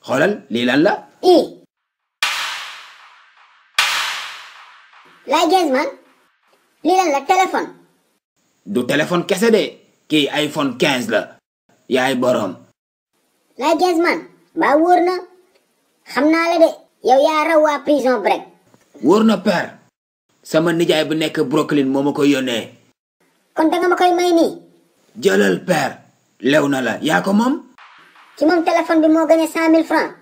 xoolal lii lan la. laay gees man lii lan la téléphone. du téléphone kese de kii iPhone 15 la yaay boroom. laay gees man mbaa wóor na xam naa la de yow yaa raw waa prison break. wóor na père sama nijaay bu nekk Brooklyn moo ma ko yónnee. kon danga ma koy may nii. jëlal père lew na la yaa ko moom. ci moom téléphone bi moo gagné 100 000 francs.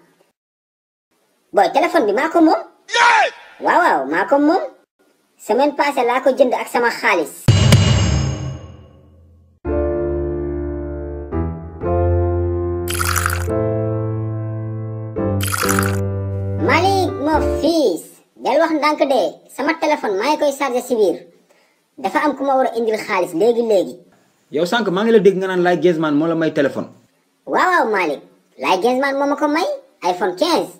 booy téléphone bi maa ko moom. waaw maa ko moom. semaine passée laa ko jënd ak sama xaalis. Malick mon fils del wax ndànk de sama téléphone maa ngi koy chargé si biir dafa am ku ma war a indil xaalis léegi. yow sànq maa ngi la dégg nga naan laay Genzman moo la may téléphone. waaw Malick laay Genzman moo ma ko may iPhone 15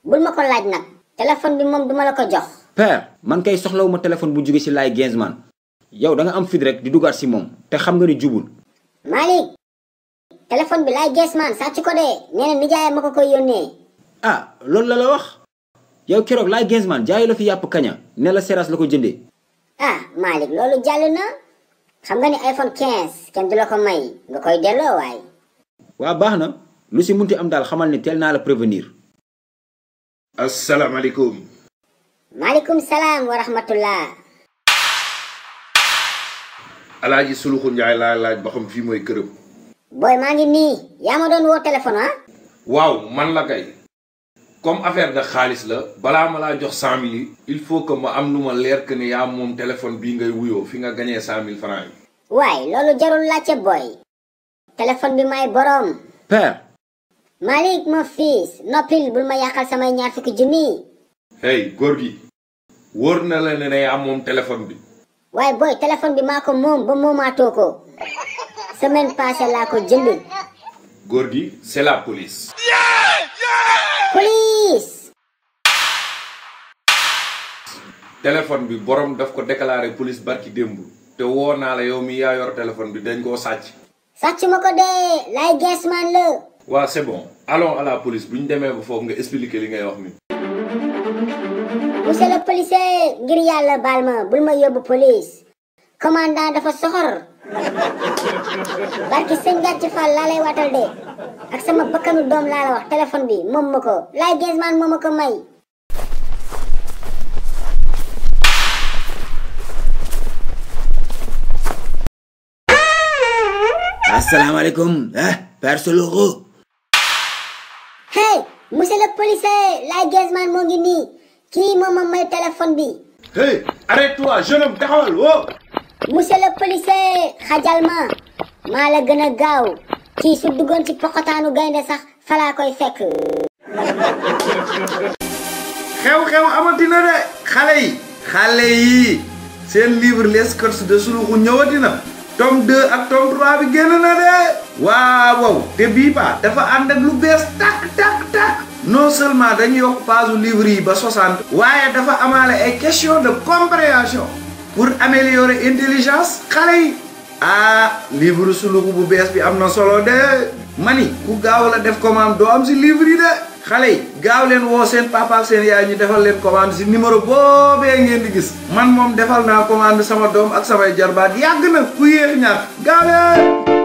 bul ma ko laaj nag téléphone bi moom duma la ko jox. père man kay soxlawu ma téléphone bu jóge si laay Genzman yow da nga am fit rek di dugaat si moom te xam nga ni jubul. Malick téléphone bi laay Genzman sàcc ko de nee na nijaay ma ko koy yónnee. ah loolu la wax yow keroog laay Genzman jaayu la fi yàpp kaña ne la seras la ko jëndee. ah Malick loolu jàll na xam nga ni iPhone 15 kenn du la ko may nga koy delloo waay. waa baax na lu si munti am daal xamal ni teel naa la prévenir. asalaamaaleykum. maaleykum salaam wa rahmatullah. alaaji Souloukhou Ndiaye laa laaj ba xam fii mooy këram. booy maa ngi nii yaa ma doon woo téléphone ah. waaw man la kay. comme affaire de xaalis la balaa ma laa jox 100 000 yi il faut que ma am lu ma leer que ni yaa moom téléphone bii ngay wuyoo fi nga gañee 100 000 francs yi. waay loolu jarul laajte booy. téléphone bi may boroom. père. Malick mon fils noppil bul ma yàqal samay ñaar fukki junni. hey góor gi wóor na la ne yaa moom téléphone bi. waaye booy téléphone bi maa ko moom ba moomaatoo ko semaine passée laa ko jënd. góor gi c'est la police. police. téléphone bi borom daf ko déclaré police barki démb te woo naa la yow mi yaa yor téléphone bi dañ koo sàcc. sàcc ma ko dee laay Genzman la. waaw c'est bon allons à la police bu ñu demee ba foofu nga expliquer li ngay wax ni. monsieur le policier ngir yàlla baal ma bul ma yóbbu police. commandant dafa soxor. barki sëñ Gàcci Fall laa lay watal de ak sama bakkanu doom laa la wax téléphone bi moom ma ko laay Genzman moom ma ko may. asalaamaaleykum père Souloukhou. hey monsieur le policier laay Genzman moo ngi nii kii moom ma may téléphone bi. hey arrête-toi jeune homme taxawal woo. monsieur le policier xajal ma maa la gën a gaaw kii su duggoon ci poqotaanu gaynde sax falaa koy fekk. xew-xew amatina de xale yi seen livre les codes de Souloukhou ñëwatina tome 2 ak tome 3 bi génn na de waaw te bii ba dafa ànd ak lu bees tak non seulement dañu yokk page livre yi ba 60 waaye dafa amaale ay question de compréhension pour améliorer intelligence xale yi livre Souloukhou bu bees bi am na solo de mani ku gaaw la def commande doo am si livre yi de xale yi gaaw leen woo seen papa ak seen yaay ñu defal leen commande si numéro boobee ngeen di gis man moom defal naa commande sama doom ak samay jarbaat yàgg na ku yéex ñaar gaaw leen